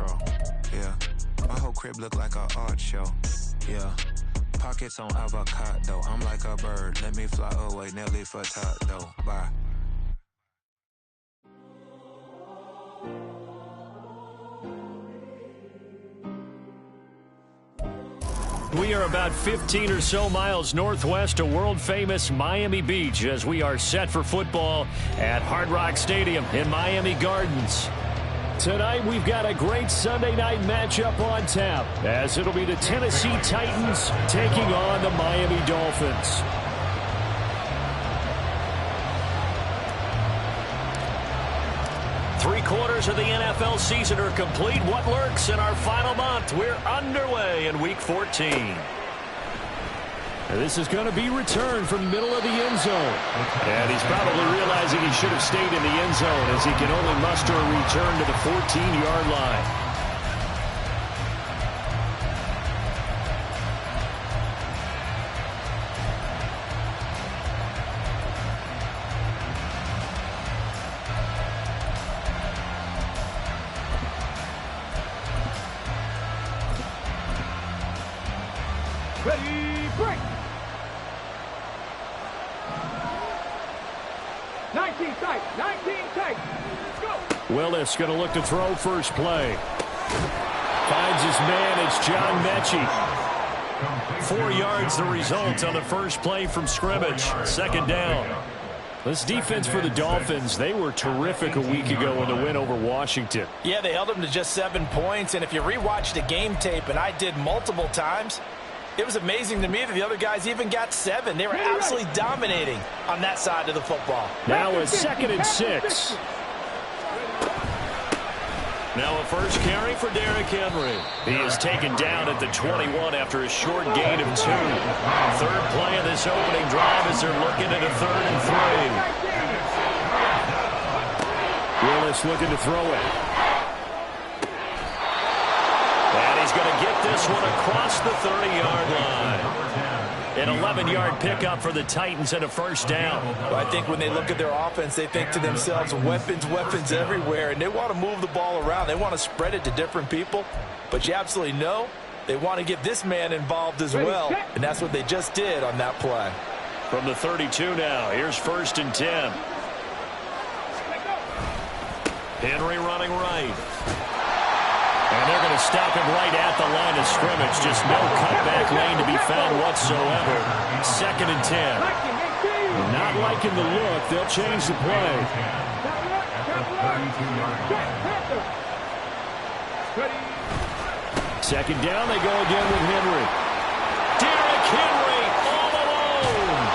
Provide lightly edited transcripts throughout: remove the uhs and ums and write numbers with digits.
control. Yeah, my whole crib look like an art show. Yeah, pockets on avocado. I'm like a bird. Let me fly away, Nelly Furtado. Bye. We are about 15 or so miles northwest of world-famous Miami Beach as we are set for football at Hard Rock Stadium in Miami Gardens. Tonight, we've got a great Sunday night matchup on tap as it'll be the Tennessee Titans taking on the Miami Dolphins. Three-quarters of the NFL season are complete. What lurks in our final month? We're underway in Week 14. This is going to be returned from the middle of the end zone. And he's probably realizing he should have stayed in the end zone as he can only muster a return to the 14-yard line. Ready, break! 19 tight, 19 tight. Go! Willis going to look to throw first play. Finds his man. It's John Mechie. 4 yards the result on the first play from scrimmage. Second down. This defense for the Dolphins, they were terrific a week ago in the win over Washington. Yeah, they held them to just 7 points. And if you rewatch the game tape, and I did multiple times, it was amazing to me that the other guys even got 7. They were absolutely dominating on that side of the football. Now it's 2nd and 6. Now a first carry for Derrick Henry. He is taken down at the 21 after a short gain of 2. Third play of this opening drive as they're looking at a 3rd and 3. Willis looking to throw it. And he's going to get this one across the 30-yard line. An 11-yard pickup for the Titans and a first down. Well, I think when they look at their offense, they think to themselves, weapons, weapons everywhere, and they want to move the ball around. They want to spread it to different people, but you absolutely know they want to get this man involved as well, and that's what they just did on that play. From the 32 now, here's 1st and 10. Henry running right. And they're going to stop him right at the line of scrimmage. Just no cutback lane to be found whatsoever. 2nd and 10. Not liking the look. They'll change the play. Second down, they go again with Henry. Derrick Henry all alone.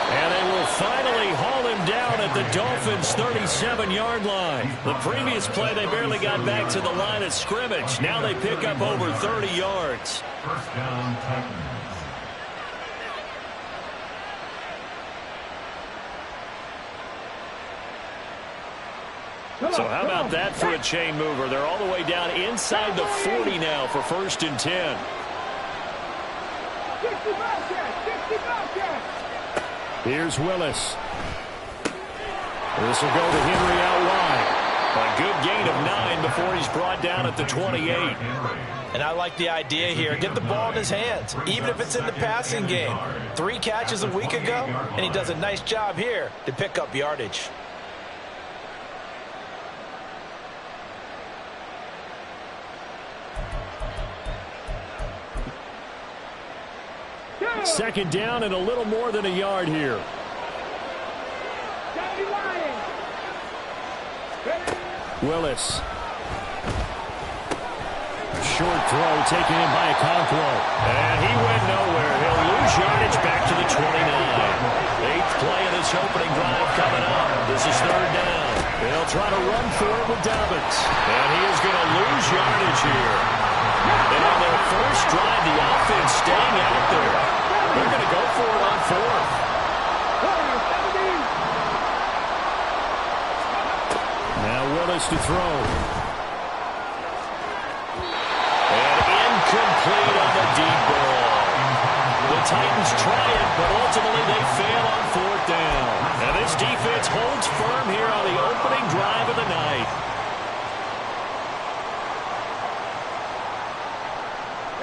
And they will finally haul him down at the Dolphins' 37-yard line. The previous play, they barely got back to the line of scrimmage. Now they pick up over 30 yards. First down, Titans. So how about that for a chain mover? They're all the way down inside the 40 now for 1st and 10. Here's Willis. This will go to Henry out wide. A good gain of 9 before he's brought down at the 28. And I like the idea here. Get the ball in his hands, even if it's in the passing game. 3 catches a week ago, and he does a nice job here to pick up yardage. Second down and a little more than a yard here. Willis. Short throw taken in by Okonkwo. And he went nowhere. He'll lose yardage back to the 29. 8th play of this opening drive coming up. This is 3rd down. They'll try to run for it with Dobbins. And he is going to lose yardage here. And on their first drive, the offense staying out there. They're going to go for it on 4th. Now Willis to throw. And incomplete on the deep ball. The Titans try it, but ultimately they fail on 4th down. And this defense holds firm here on the opening drive of the night.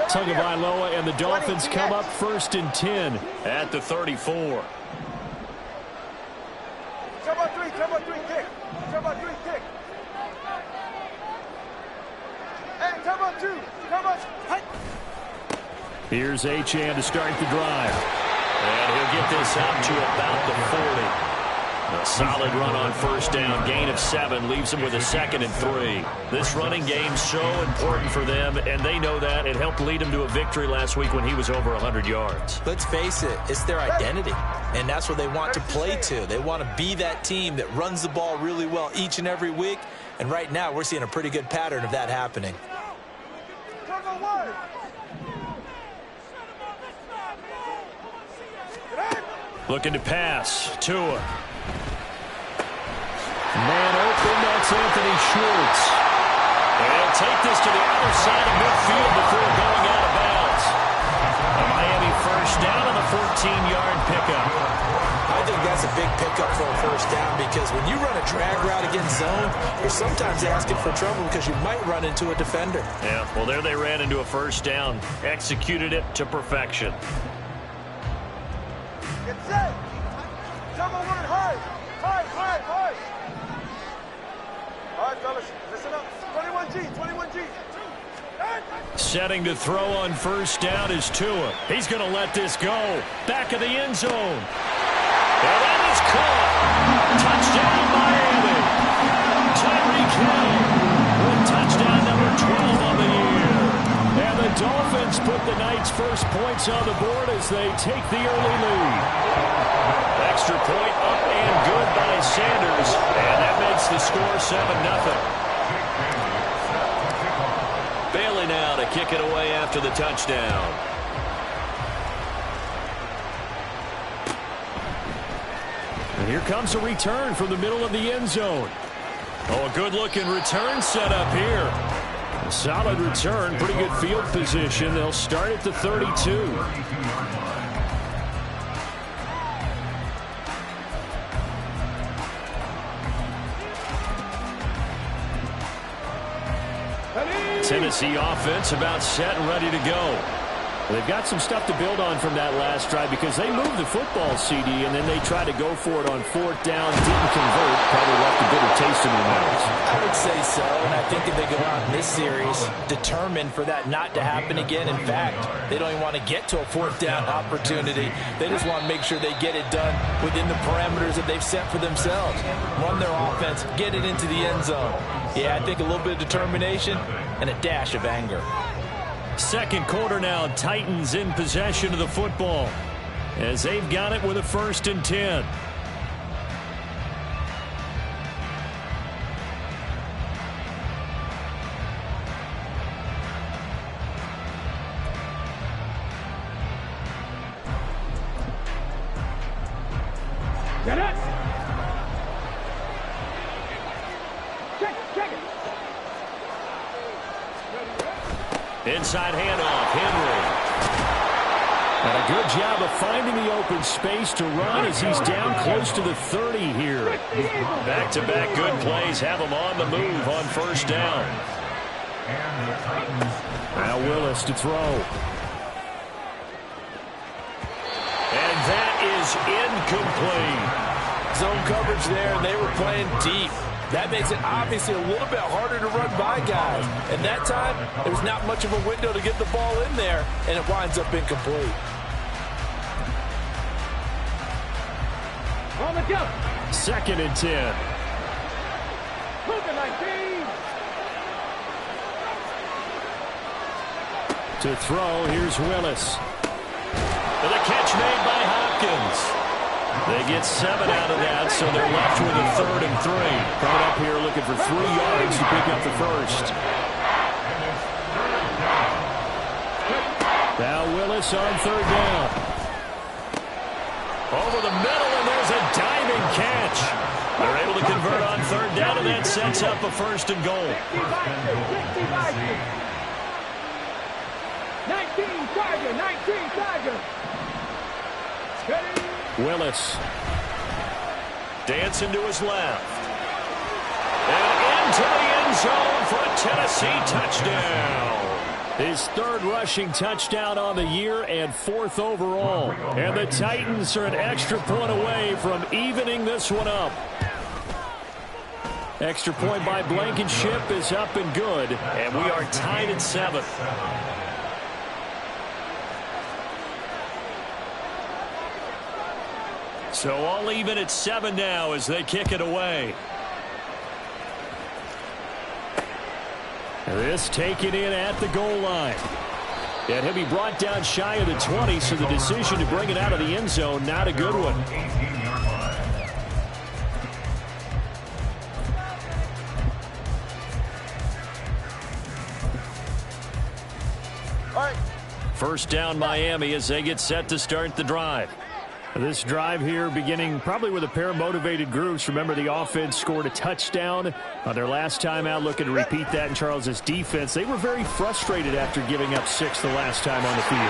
Tagovailoa and the Dolphins come up 1st and 10 at the 34. Cover 3, kick. Cover 3, kick. Hey, cover 2, cover. Here's Achane to start the drive. And he'll get this out to about the 40. A solid run on 1st down. Gain of 7 leaves them with a 2nd and 3. This running game's so important for them, and they know that. It helped lead them to a victory last week when he was over 100 yards. Let's face it, it's their identity, and that's what they want to play to. They want to be that team that runs the ball really well each and every week, and right now we're seeing a pretty good pattern of that happening. Looking to pass. Tua. Man open, that's Anthony Schwartz. And he'll take this to the other side of midfield before going out of bounds. A Miami 1st down on the 14-yard pickup. I think that's a big pickup for a 1st down because when you run a drag route against zone, you're sometimes asking for trouble because you might run into a defender. Yeah, well, there they ran into a 1st down. Executed it to perfection. Get set. Double one, high. All right, fellas, listen up. 21G. Setting to throw on 1st down is Tua. He's going to let this go. Back of the end zone. And that is caught. Touchdown, Miami. Tyreek Hill with touchdown number 12 on the year. And the Dolphins put the night's first points on the board as they take the early lead. Extra point up and good by Sanders. And that makes the score 7-0. Bailey now to kick it away after the touchdown. And here comes a return from the middle of the end zone. Oh, a good-looking return set up here. A solid return, pretty good field position. They'll start at the 32. Tennessee offense about set and ready to go. They've got some stuff to build on from that last drive because they moved the football, CD, and then they tried to go for it on 4th down, didn't convert, probably left a bitter taste in their mouths. I would say so, and I think if they go out in this series determined for that not to happen again, in fact, they don't even want to get to a 4th down opportunity. They just want to make sure they get it done within the parameters that they've set for themselves. Run their offense, get it into the end zone. Yeah, I think a little bit of determination and a dash of anger. Second quarter now, Titans in possession of the football as they've got it with a 1st and 10. Get it. Check it. Inside handoff, Henry. And a good job of finding the open space to run as he's down close to the 30 here. Back-to-back good plays have him on the move on 1st down. Now Willis to throw. And that is incomplete. Zone coverage there, and they were playing deep. That makes it obviously a little bit harder to run by guys. And that time, there was not much of a window to get the ball in there, and it winds up incomplete. On the jump. 2nd and 10. Moving 19. To throw, here's Willis. And the catch made by Hopkins. They get 7 out of that, so they're left with a 3rd and 3. Coming up here looking for 3 yards to pick up the first. Now Willis on 3rd down. Over the middle, and there's a diving catch. They're able to convert on 3rd down, and that sets up a 1st and goal. 19 Tiger. Willis. Dancing to his left. And into the end zone for a Tennessee touchdown. His third rushing touchdown on the year and fourth overall. And the Titans are an extra point away from evening this one up. Extra point by Blankenship is up and good. And we are tied at 7. So all even at 7 now as they kick it away. This taken in at the goal line. And he'll be brought down shy of the 20, so the decision to bring it out of the end zone, not a good one. All right. First down Miami as they get set to start the drive. This drive here beginning probably with a pair of motivated groups. Remember, the offense scored a touchdown on their last time out, looking to repeat that in Charles's defense. They were very frustrated after giving up 6 the last time on the field.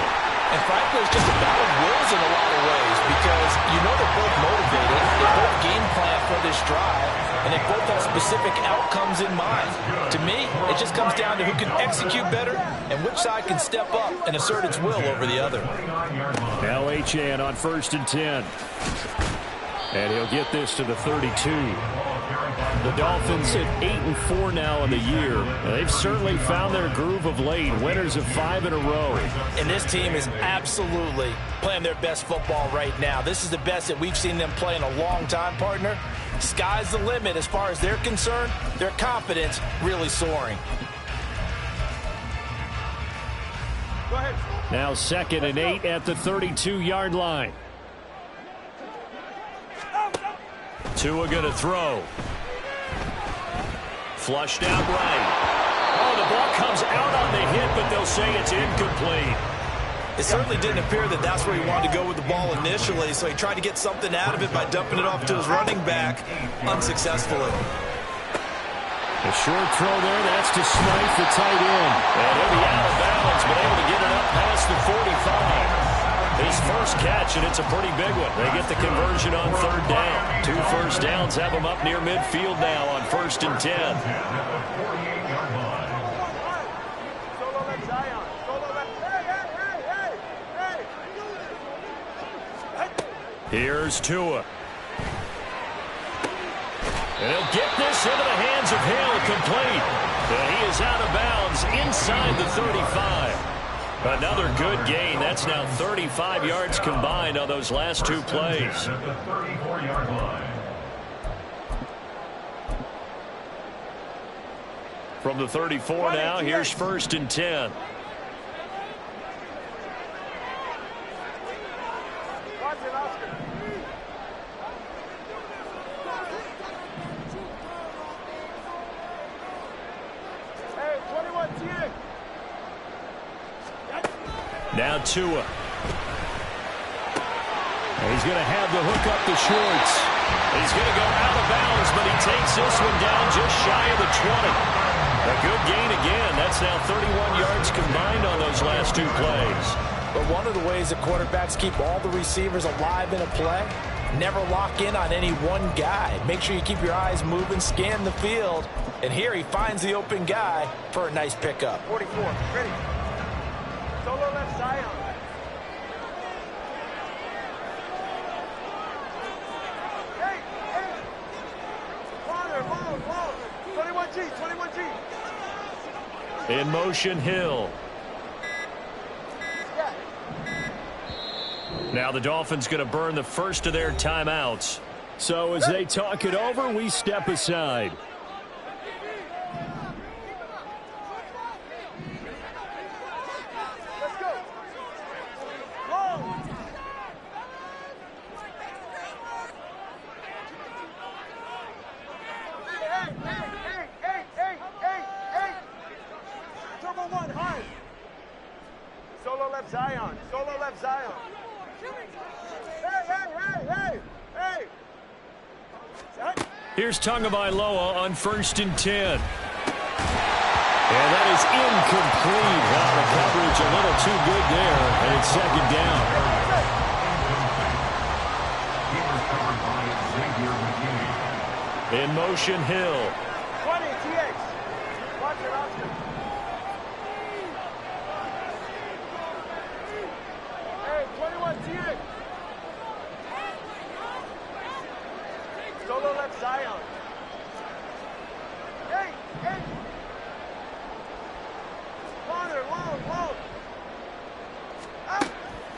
And frankly, it's just a battle of wills in a lot of ways because you know they're both motivated. They both game plan for this drive, and they both have specific outcomes in mind. To me, it just comes down to who can execute better and which side can step up and assert its will over the other. Now Achane on 1st and 10. And he'll get this to the 32. The Dolphins at 8-4 now in the year. They've certainly found their groove of late. Winners of 5 in a row. And this team is absolutely playing their best football right now. This is the best that we've seen them play in a long time, partner. Sky's the limit as far as they're concerned. Their confidence really soaring. Go ahead. Now 2nd and 8 at the 32-yard line. Tua going to throw. Flushed out right. Oh, the ball comes out on the hit, but they'll say it's incomplete. It certainly didn't appear that that's where he wanted to go with the ball initially, so he tried to get something out of it by dumping it off to his running back unsuccessfully. A short throw there, that's to Smythe, the tight end. And he'll be out of bounds, but able to get it up past the 45. His first catch, and it's a pretty big one. They get the conversion on 3rd down. 2 first downs have them up near midfield now on 1st and 10. Solo left Zion. Solo left. Hey. Here's Tua. And he'll get this into the hands of Hill, complete. And he is out of bounds inside the 35. Another good gain. That's now 35 yards combined on those last 2 plays. From the 34 now, here's 1st and 10. Watch it, Oscar. Hey, 21 TX. Now Tua. And he's going to have the hook up the shorts. He's going to go out of bounds, but he takes this one down just shy of the 20. A good gain again. That's now 31 yards combined on those last 2 plays. But one of the ways that quarterbacks keep all the receivers alive in a play, never lock in on any one guy. Make sure you keep your eyes moving, scan the field. And here he finds the open guy for a nice pickup. 44. Ready. Solo left Zion. Hey, hey. Corner, long. 21G, 21G. In motion, Hill. Yeah. Now the Dolphins going to burn the first of their timeouts. So as they talk it over, we step aside. Let's go. Long. Hey. Turbo 1, high. Solo left Zion. Solo left Zion. Hey. Here's Tagovailoa on 1st and 10. And that is incomplete. Wow, the coverage a little too good there, and it's 2nd down. In motion, Hill. 20, TX. Watch it, Oscar.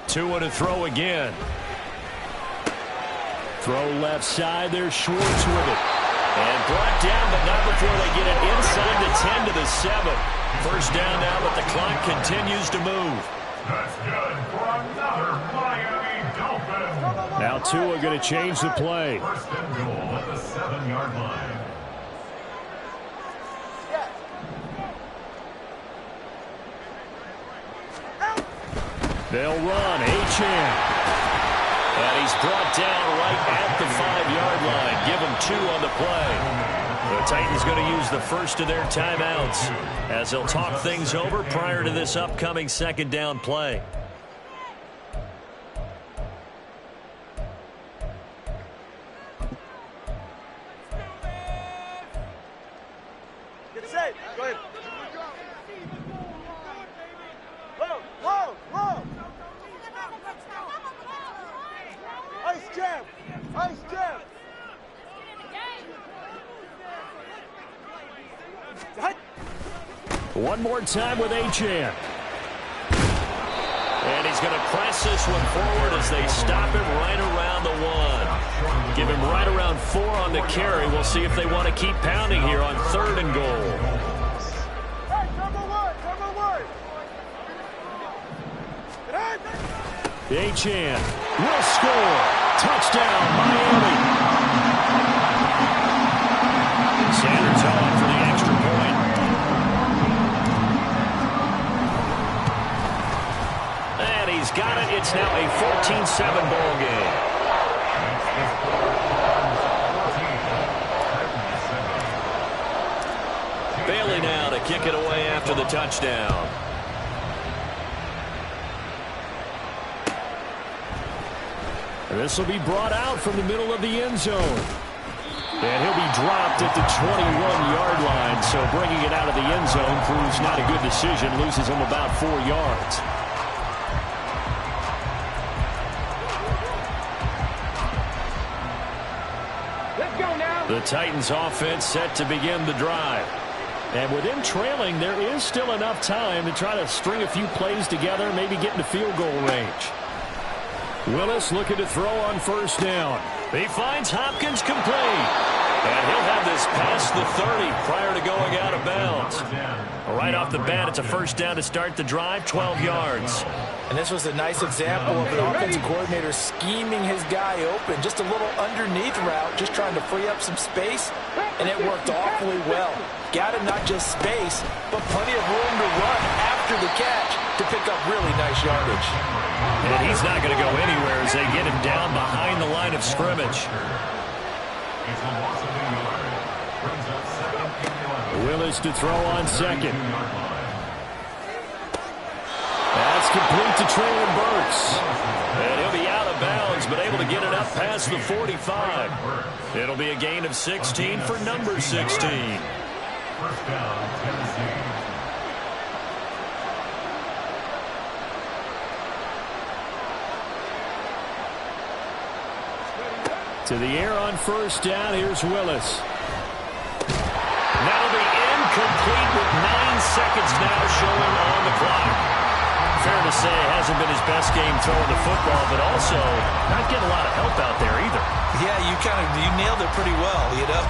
Tua to throw again. Throw left side. There's Schwartz with it. And brought down, but not before they get it inside the 10 to the 7. First down now, but the clock continues to move. That's good for another Miami Dolphin. Now Tua going to change the play. First and goal at the 7-yard line. They'll run. Achane. And he's brought down right at the 5-yard line. Give him 2 on the play. The Titans going to use the first of their timeouts as they'll talk things over prior to this upcoming second down play. Get set. Go ahead. Whoa, whoa, whoa. Ice jam. Ice jam. One more time with Achane. And he's going to press this one forward as they stop him right around the 1. Give him right around 4 on the carry. We'll see if they want to keep pounding here on 3rd and goal. Hey, number one. Achane will score. Touchdown, Miami. Sanders on for the extra point. And he's got it. It's now a 14-7 ball game. Bailey now to kick it away after the touchdown. This will be brought out from the middle of the end zone. And he'll be dropped at the 21-yard line. So bringing it out of the end zone proves not a good decision. Loses him about 4 yards. Let's go now. The Titans offense set to begin the drive. And with them trailing, there is still enough time to try to string a few plays together, maybe get into field goal range. Willis looking to throw on first down. He finds Hopkins complete. And he'll have this past the 30 prior to going out of bounds. Right off the bat, it's a first down to start the drive, 12 yards. And this was a nice example of an offensive coordinator scheming his guy open. Just a little underneath route, just trying to free up some space, and it worked awfully well. Got him not just space, but plenty of room to run after the catch to pick up really nice yardage. And he's not going to go anywhere as they get him down behind the line of scrimmage. Willis to throw on second. That's complete to Treylon Burks. And he'll be out of bounds, but able to get it up past the 45. It'll be a gain of 16 for number 16. First down, Tennessee. To the air on first down, here's Willis. That'll be incomplete with 9 seconds now showing on the clock. Fair to say it hasn't been his best game throwing the football, but also not getting a lot of help out there either. Yeah, you nailed it pretty well, you know.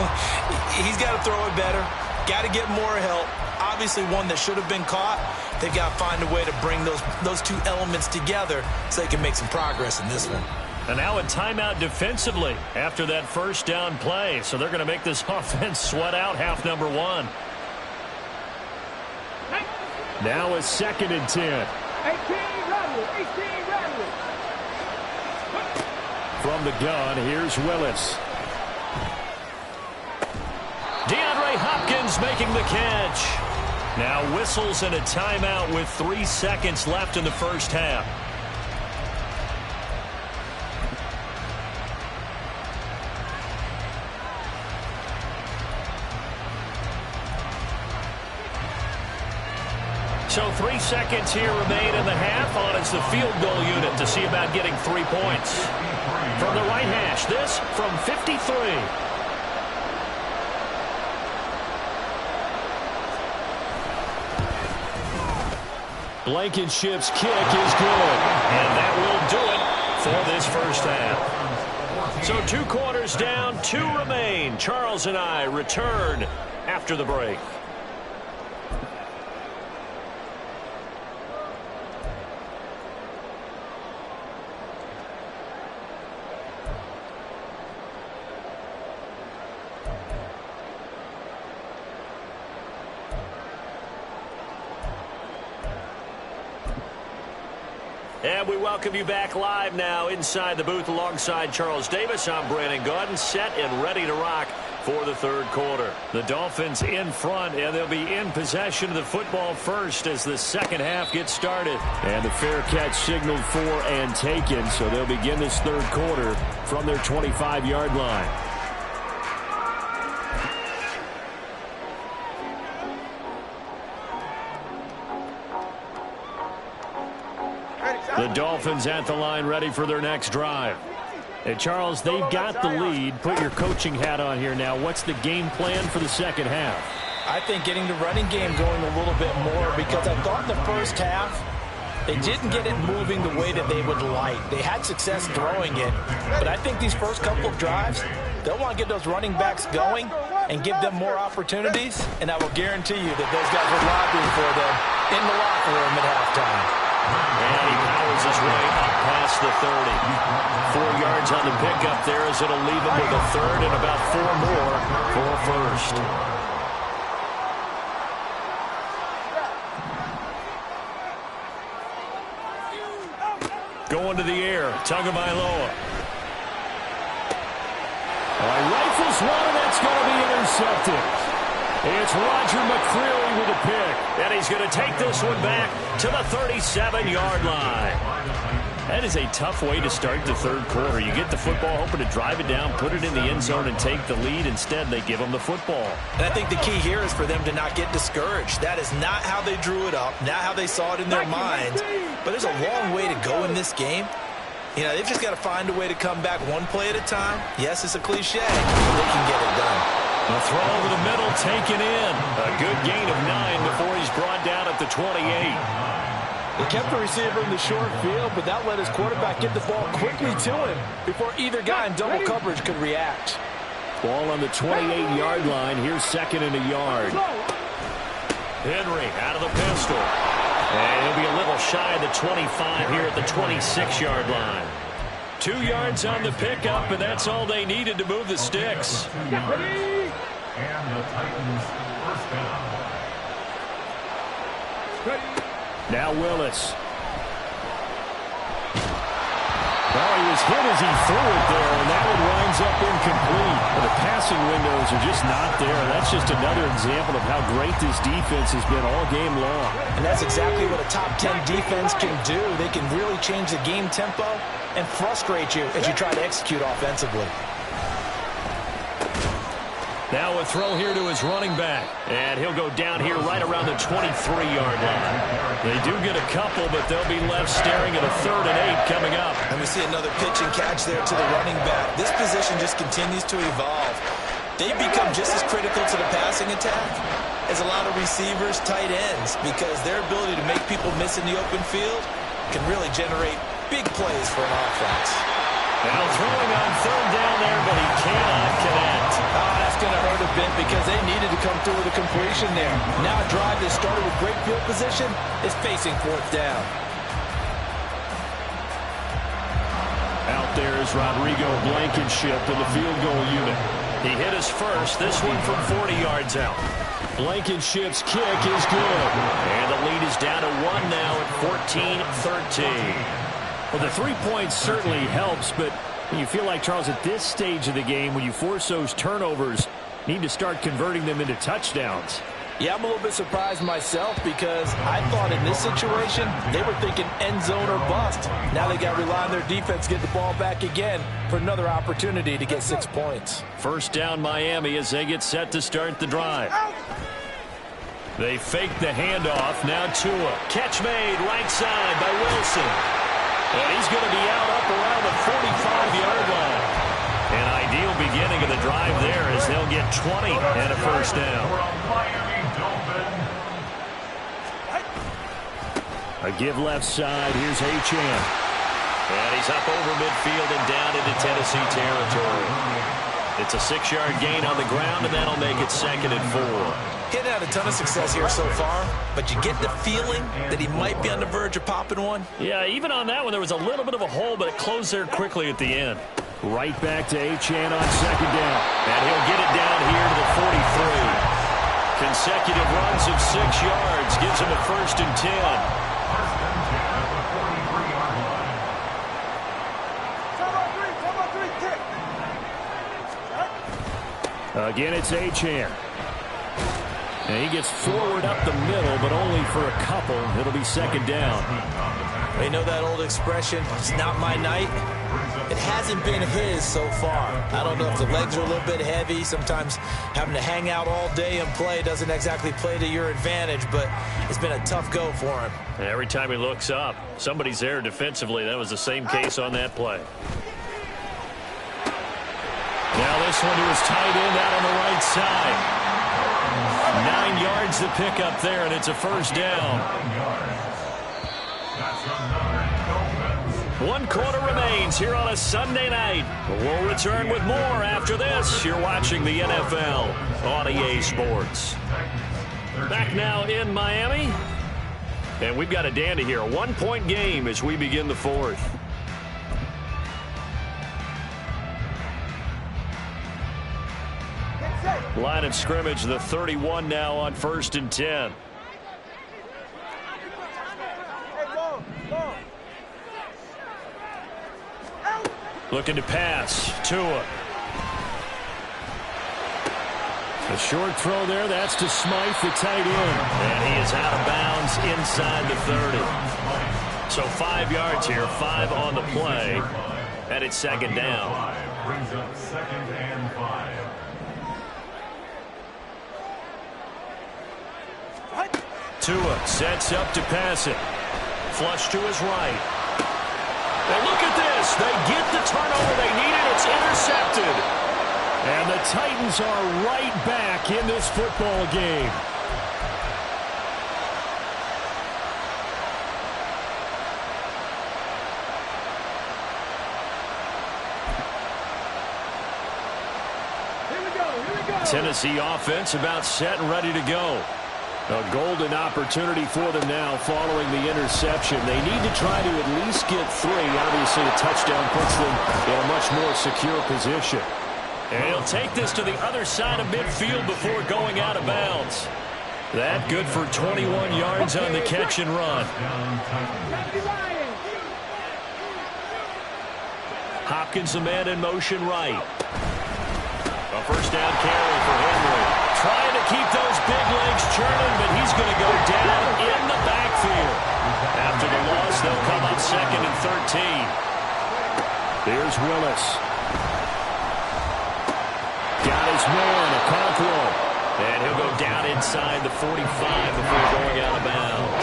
He's got to throw it better. Got to get more help. Obviously one that should have been caught. They've got to find a way to bring those two elements together so they can make some progress in this one. And now a timeout defensively after that first down play. So they're going to make this offense sweat out half number 1. Now a 2nd and 10. 18 Radley. From the gun, here's Willis. DeAndre Hopkins making the catch. Now whistles and a timeout with 3 seconds left in the first half. So 3 seconds here remain in the half on it's the field goal unit to see about getting 3 points. From the right hash, this from 53. Blankenship's kick is good. And that will do it for this first half. So 2 quarters down, 2 remain. Charles and I return after the break. And we welcome you back live now inside the booth alongside Charles Davis. I'm Brandon Gaudin, set and ready to rock for the third quarter. The Dolphins in front, and they'll be in possession of the football first as the second half gets started. And the fair catch signaled for and taken, so they'll begin this third quarter from their 25-yard line. The Dolphins at the line ready for their next drive. Hey, Charles, they've got the lead. Put your coaching hat on here now. What's the game plan for the second half? I think getting the running game going a little bit more, because I thought in the first half they didn't get it moving the way that they would like. They had success throwing it, but I think these first couple of drives, they'll want to get those running backs going and give them more opportunities, and I will guarantee you that those guys were lobbying for them in the locker room at halftime. And he powers his way up past the 30. 4 yards on the pickup there as it'll leave him with a third and about 4 more for a first. Going to the air, Tagovailoa. Rifles one, and that's going to be intercepted. It's Roger McCreary with a pick. And he's going to take this one back to the 37-yard line. That is a tough way to start the third quarter. You get the football, hoping to drive it down, put it in the end zone, and take the lead. Instead, they give them the football. And I think the key here is for them to not get discouraged. That is not how they drew it up, not how they saw it in their minds. But there's a long way to go in this game. You know, they've just got to find a way to come back one play at a time. Yes, it's a cliche, but they can get it done. A throw over the middle, taken in. A good gain of 9 before he's brought down at the 28. They kept the receiver in the short field, but that let his quarterback get the ball quickly to him before either guy in double coverage could react. Ball on the 28-yard line. Here's second and a yard. Henry out of the pistol. And he'll be a little shy of the 25 here at the 26-yard line. 2 yards on the pickup, and that's all they needed to move the sticks. And the Titans first down. Now Willis. Well, he was hit as he threw it there, and that one winds up incomplete. But the passing windows are just not there. That's just another example of how great this defense has been all game long. And that's exactly what a top 10 defense can do. They can really change the game tempo and frustrate you as you try to execute offensively. Now a throw here to his running back. And he'll go down here right around the 23-yard line. They do get a couple, but they'll be left staring at a 3rd and 8 coming up. And we see another pitch and catch there to the running back. This position just continues to evolve. They've become just as critical to the passing attack as a lot of receivers, tight ends, because their ability to make people miss in the open field can really generate big plays for an offense. Now throwing on 3rd down there, but he cannot connect. That's going to hurt a bit because they needed to come through with a completion there. Now a drive that started with great field position is facing 4th down. Out there is Rodrigo Blankenship in the field goal unit. He hit his first, this one from 40 yards out. Blankenship's kick is good. And the lead is down to 1 now at 14-13. Well, the 3 points certainly helps, but you feel like, Charles, at this stage of the game, when you force those turnovers, you need to start converting them into touchdowns. Yeah, I'm a little bit surprised myself because I thought in this situation, they were thinking end zone or bust. Now they got to rely on their defense to get the ball back again for another opportunity to get 6 points. First down Miami as they get set to start the drive. They fake the handoff. Now Tua. Catch made right side by Wilson. And he's going to be out up around the 45-yard line. An ideal beginning of the drive there as they'll get 20 and a first down. A A give left side. Here's Achane. And he's up over midfield and down into Tennessee territory. It's a 6-yard gain on the ground, and that'll make it 2nd and 4. Getting had a ton of success here so far, but you get the feeling that he might be on the verge of popping one. Yeah, even on that one, there was a little bit of a hole, but it closed there quickly at the end. Right back to Achane on 2nd down. And he'll get it down here to the 43. Consecutive runs of 6 yards gives him a 1st and 10. Again, it's Achane. And he gets forward up the middle, but only for a couple. It'll be 2nd down. They know that old expression, it's not my night. It hasn't been his so far. I don't know if the legs are a little bit heavy. Sometimes having to hang out all day and play doesn't exactly play to your advantage, but it's been a tough go for him. And every time he looks up, somebody's there defensively. That was the same case on that play. Now this one to his tight end out on the right side. 9 yards to pick up there, and it's a 1st down. 1 quarter remains here on a Sunday night. We'll return with more after this. You're watching the NFL on EA Sports. Back now in Miami. And we've got a dandy here. A 1-point game as we begin the 4th. Line of scrimmage, the 31 now on 1st and 10. Looking to pass. Tua. A short throw there. That's to Smythe, the tight end. And he is out of bounds inside the 30. So 5 yards here, 5 on the play. And it's 2nd down. Brings up 2nd and 5. Tua sets up to pass it. Flush to his right. And look at this. They get the turnover they needed. It's intercepted. And the Titans are right back in this football game. Tennessee offense about set and ready to go. A golden opportunity for them now following the interception. They need to try to at least get 3. Obviously, a touchdown puts them in a much more secure position. And he'll take this to the other side of midfield before going out of bounds. That good for 21 yards on the catch and run. Hopkins, the man in motion right. A 1st down carry for Henry. Trying to keep those big legs churning, but he's going to go down in the backfield. After the loss, they'll come up 2nd and 13. Here's Willis. Got his man, Okonkwo. And he'll go down inside the 45 before going out of bounds.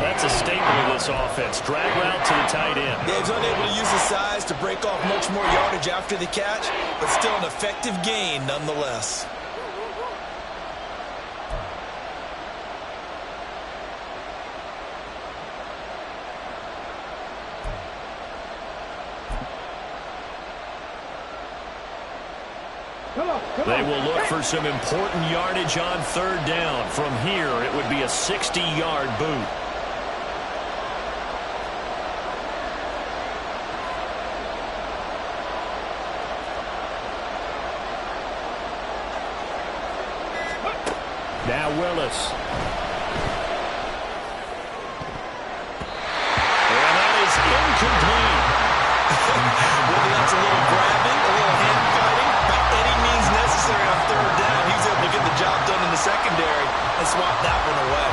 That's a staple of this offense. Drag route to the tight end. Yeah, he's unable to use his size to break off much more yardage after the catch, but still an effective gain nonetheless. They will look for some important yardage on 3rd down. From here, it would be a 60-yard boot. Now Willis. And that is incomplete. Whether that's a little grabbing, a little hand fighting, by any means necessary on 3rd down, he was able to get the job done in the secondary and swat that one away.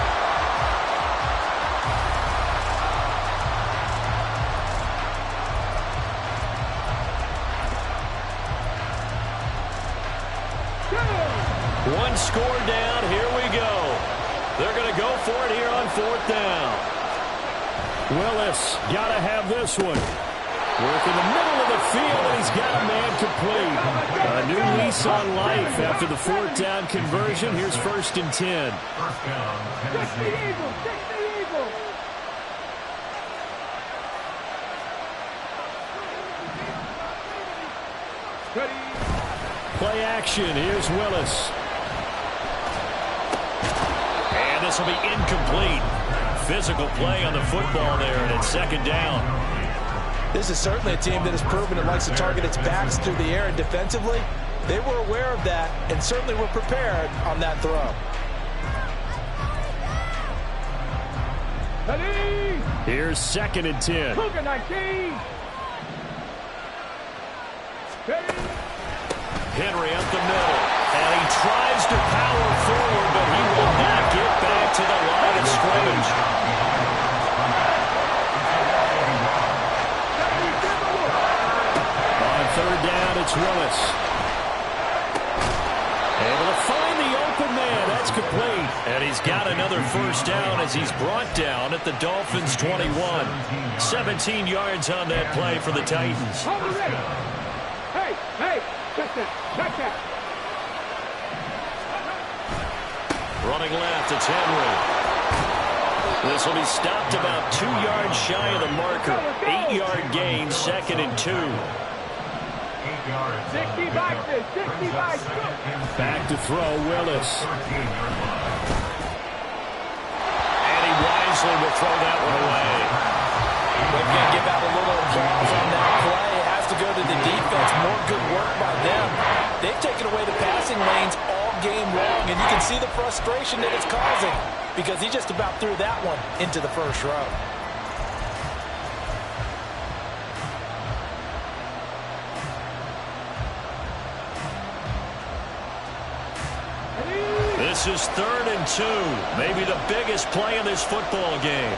One score down. Here we go. They're going to go for it here on 4th down. Willis got to have this one. Work in the middle of the field, and he's got a man complete. A new lease on life after the 4th down conversion. Here's 1st and 10. 1st down, Tennessee. Play action. Here's Willis. And this will be incomplete. Physical play on the football there, and it's second down. This is certainly a team that has proven it likes to target its backs through the air, and defensively, they were aware of that and certainly were prepared on that throw. Here's 2nd and 10. Henry up the middle, and he tries to power forward, but he will not get back to the line of scrimmage. On 3rd down, it's Willis. Able to find the open man. That's complete. And he's got another first down as he's brought down at the Dolphins' 21. 17 yards on that play for the Titans. Running left, it's Henry. This will be stopped about 2 yards shy of the marker. 8-yard gain, 2nd and 2. 60 back. Back to throw, Willis. And he wisely will throw that one away. We're going to give out a little applause on that play. It has to go to the defense. More good work by them. They've taken away the passing lanes all game long, and you can see the frustration that it's causing because he just about threw that one into the first row. This is 3rd and 2. Maybe the biggest play in this football game.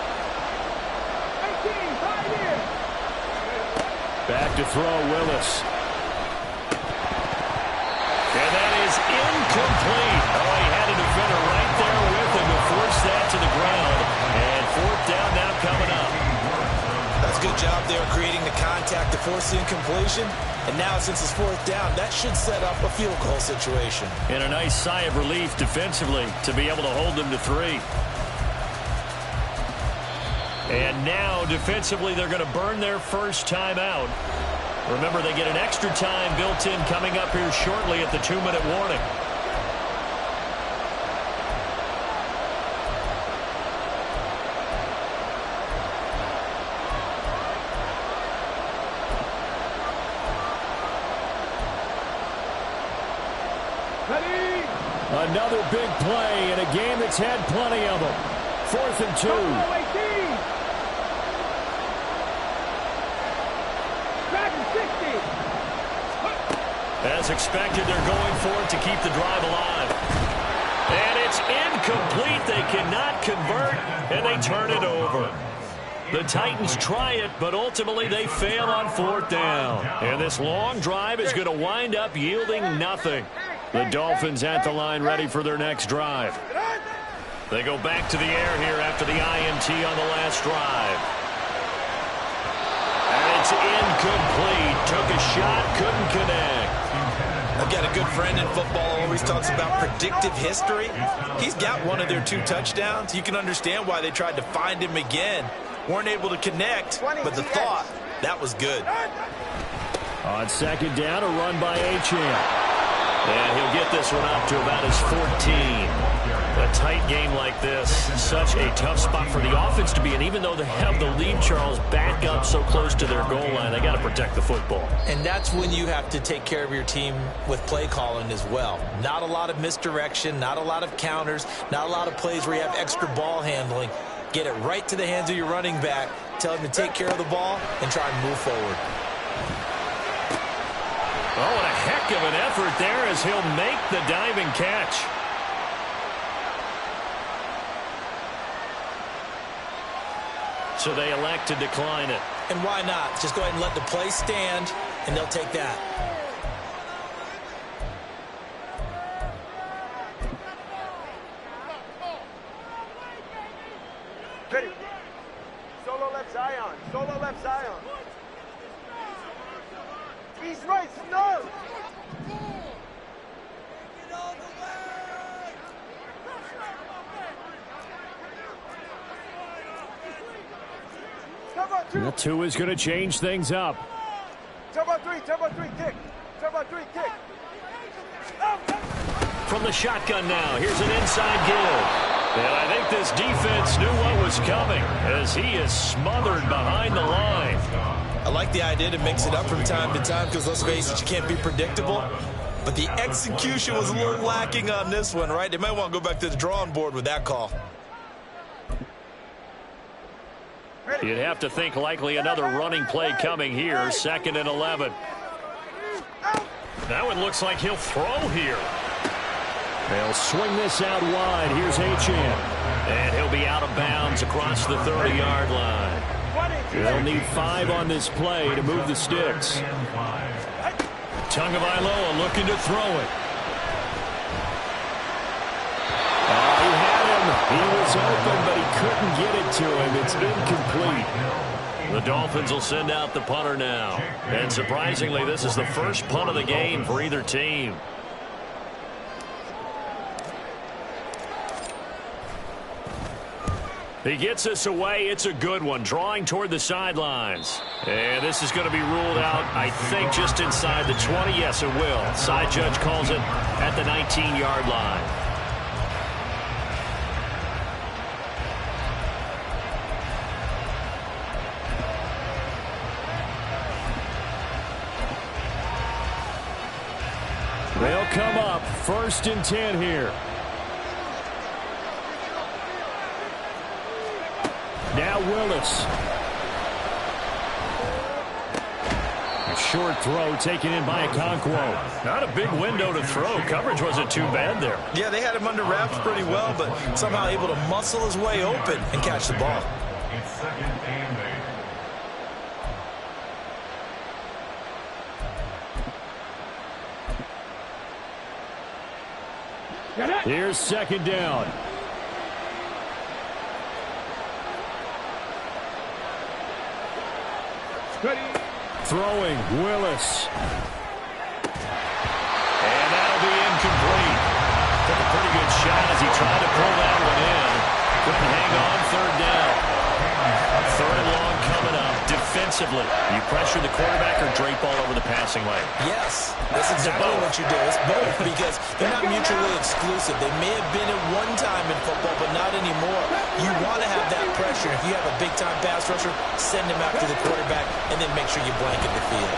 Back to throw, Willis. And that is incomplete. Oh, he had a defender right there with him to force that to the ground. And 4th down now coming up. That's a good job there creating the contact to force the incompletion. And now since it's 4th down, that should set up a field goal situation. And a nice sigh of relief defensively to be able to hold them to 3. And now defensively they're going to burn their first time out. Remember, they get an extra time built in coming up here shortly at the 2-minute warning. Another big play in a game that's had plenty of them. 4th and 2. As expected, they're going for it to keep the drive alive. And it's incomplete. They cannot convert, and they turn it over. The Titans try it, but ultimately they fail on 4th down. And this long drive is going to wind up yielding nothing. The Dolphins at the line ready for their next drive. They go back to the air here after the INT on the last drive. And it's incomplete. Took a shot, couldn't connect. I've got a good friend in football, always talks about predictive history. He's got one of their 2 touchdowns. You can understand why they tried to find him again. Weren't able to connect, but the thought, that was good. On 2nd down, a run by Achane. And he'll get this one up to about his 14. A tight game like this, such a tough spot for the offense to be in. Even though they have the lead, Charles, back up so close to their goal line, they got to protect the football. And that's when you have to take care of your team with play calling as well. Not a lot of misdirection, not a lot of counters, not a lot of plays where you have extra ball handling. Get it right to the hands of your running back, tell him to take care of the ball, and try and move forward. Oh, and a heck of an effort there as he'll make the diving catch. So they elect to decline it. And why not? Just go ahead and let the play stand, and they'll take that. Ready. Solo left Zion. Solo left Zion. He's right, no! The 2 is going to change things up. Turbo 3, kick. 3, kick. From the shotgun now, here's an inside give. And I think this defense knew what was coming as he is smothered behind the line. I like the idea to mix it up from time to time because, let's face it, you can't be predictable. But the execution was a little lacking on this one, right? They might want to go back to the drawing board with that call. You'd have to think likely another running play coming here, 2nd and 11. That one looks like he'll throw here. They'll swing this out wide. Here's Achane. And he'll be out of bounds across the 30-yard line. They'll need 5 on this play to move the sticks. Tagovailoa looking to throw it. He had him. He was open, but he couldn't get it to him. It's incomplete. The Dolphins will send out the punter now. And surprisingly, this is the first punt of the game for either team. He gets us away. It's a good one. Drawing toward the sidelines. And this is going to be ruled out, I think, just inside the 20. Yes, it will. Side judge calls it at the 19-yard line. They'll come up 1st and 10 here. Now Willis. A short throw taken in by Okonkwo. Not a big window to throw. Coverage wasn't too bad there. Yeah, they had him under wraps pretty well, but somehow able to muscle his way open and catch the ball. It's 2nd and 8. Here's 2nd down. Throwing, Willis. And that'll be incomplete. Took a pretty good shot as he tried to pull that one in. Couldn't hang on 3rd down. 3rd and long coming up. Defensively, you pressure the quarterback or drape all over the passing lane? Yes, that's exactly what you do. It's both because they're not mutually exclusive. They may have been at one time in football, but not anymore. You want to have that pressure. If you have a big-time pass rusher, send him after the quarterback, and then make sure you blanket the field.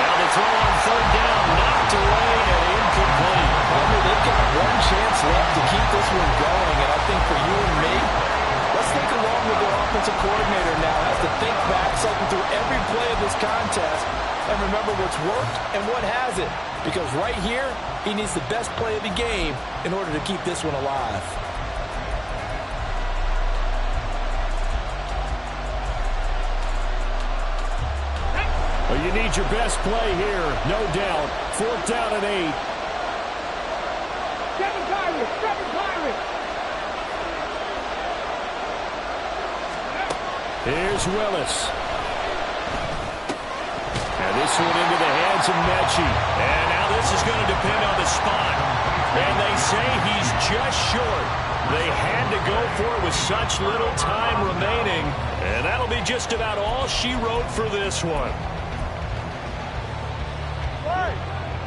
Now the throw on 3rd down, knocked away and incomplete. They've got one chance left to keep this one going, and I think for you and me, let's think along with their offensive coordinator now. Has to think back, cycle through every play of this contest, and remember what's worked and what hasn't. Because right here, he needs the best play of the game in order to keep this one alive. Well, you need your best play here, no doubt. 4th down and 8. Here's Willis. And this one into the hands of Mechie. And now this is going to depend on the spot. And they say he's just short. They had to go for it with such little time remaining. And that'll be just about all she wrote for this one.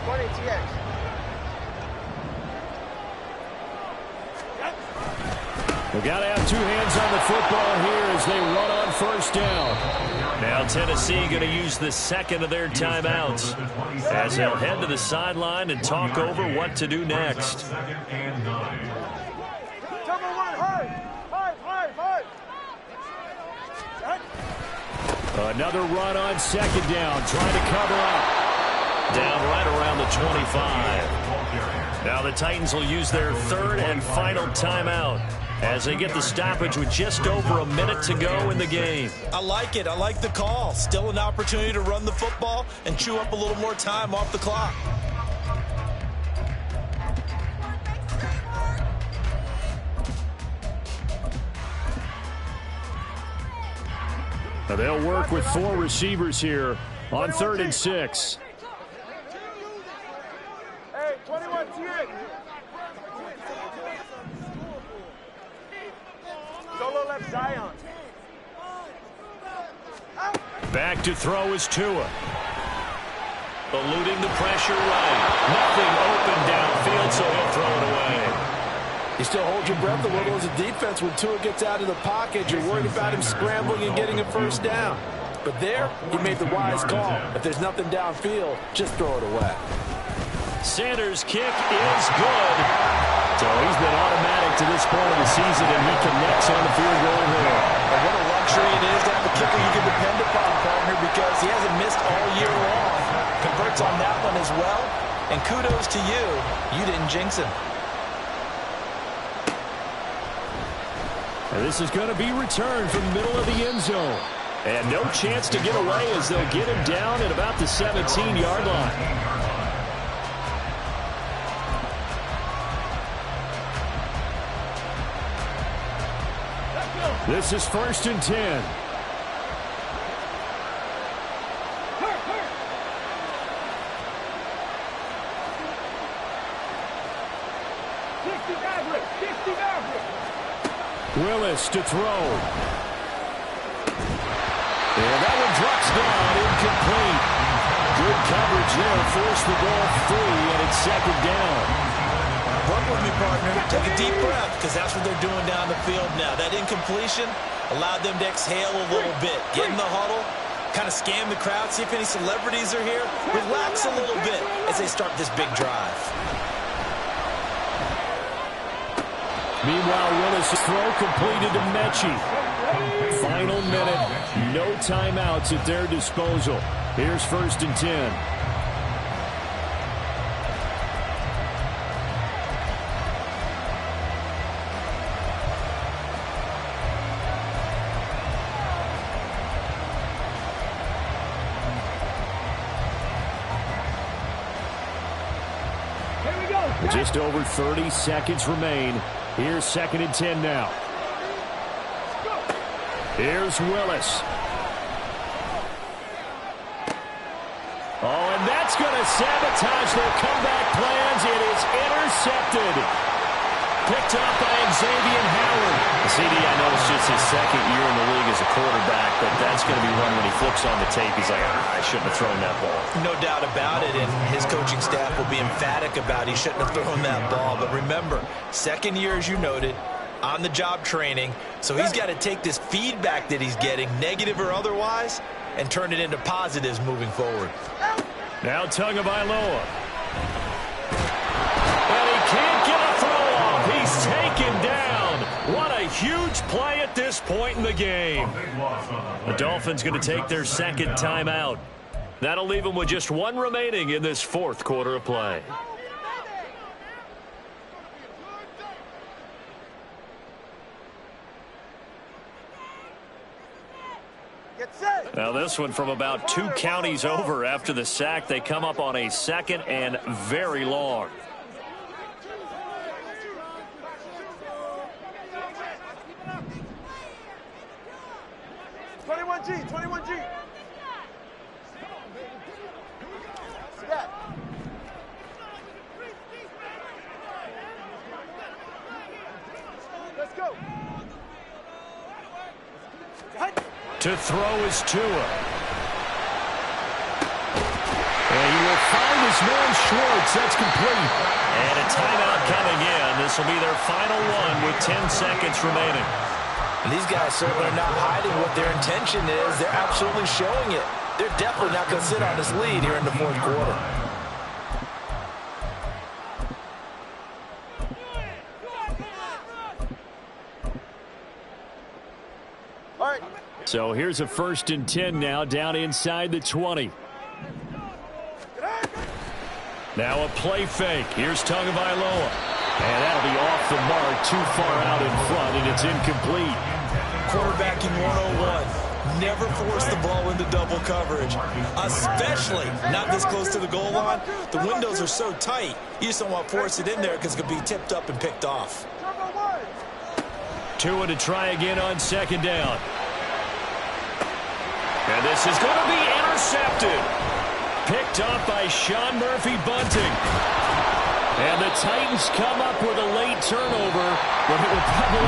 20 TX. We've got to have 2 hands on the football here as they run on 1st down. Now Tennessee going to use the 2nd of their timeouts as they'll head to the sideline and talk over what to do next. 2nd and 9. Another run on 2nd down, trying to cover up. Down right around the 25. Now the Titans will use their 3rd and final timeout as they get the stoppage with just over a minute to go in the game. I like it. I like the call. Still an opportunity to run the football and chew up a little more time off the clock. Now they'll work with 4 receivers here on 3rd and 6. Hey, 21 TX. Solo left Zion. Back to throw is Tua. Eluding the pressure right. Nothing open downfield, so he'll throw it away. You still hold your breath a little as a defense when Tua gets out of the pocket. You're worried about him scrambling and getting a first down. But there, he made the wise call. If there's nothing downfield, just throw it away. Sanders' kick is good. So he's been automatic to this point of the season, and he connects on the field goal here. And what a luxury it is to have a kicker you can depend upon, partner, because he hasn't missed all year long. Converts on that one as well. And kudos to you. You didn't jinx him. And this is going to be returned from the middle of the end zone. And no chance to get away as they'll get him down at about the 17-yard line. This is 1st and 10. Willis to throw. And that one drops down, incomplete. Good coverage there, forced the ball free, and it's 2nd down. Work with me, partner. Take a deep breath, because that's what they're doing down the field now. That incompletion allowed them to exhale a little bit. Get in the huddle, kind of scan the crowd, see if any celebrities are here. Relax a little bit as they start this big drive. Meanwhile, Willis' throw completed to Mechie. Final minute, no timeouts at their disposal. Here's 1st and 10. Just over 30 seconds remain. Here's 2nd and 10 now. Here's Willis. Oh, and that's going to sabotage their comeback plans. It is intercepted. Picked up by Xavier Howard. CD, I know it's just his 2nd year in the league as a quarterback, but that's going to be one when he flips on the tape. He's like, I shouldn't have thrown that ball. No doubt about it, and his coaching staff will be emphatic about he shouldn't have thrown that ball. But remember, 2nd year, as you noted, on-the-job training, so he's got to take this feedback that he's getting, negative or otherwise, and turn it into positives moving forward. Now Tagovailoa. And he can't get a throw off. He's taken down. What a huge play at this point in the game. The Dolphins going to take their 2nd timeout. That'll leave them with just one remaining in this 4th quarter of play. Now this one from about 2 counties over after the sack. They come up on a 2nd and very long. G, 21G. Scat. Let's go. To throw is Tua. And he will find his man Schwartz. That's complete. And a timeout coming in. This will be their final one with 10 seconds remaining. And these guys certainly are not hiding what their intention is. They're absolutely showing it. They're definitely not going to sit on this lead here in the 4th quarter. All right. So here's a 1st and 10 now down inside the 20. Now a play fake. Here's Tagovailoa. And that'll be off the mark, too far out in front, and it's incomplete. Quarterbacking 101. Never force the ball into double coverage, especially not this close to the goal line. The windows are so tight, you just don't want to force it in there because it could be tipped up and picked off. Tua to try again on 2nd down. And this is going to be intercepted. Picked up by Sean Murphy-Bunting. And the Titans come up with a late turnover, but it will probably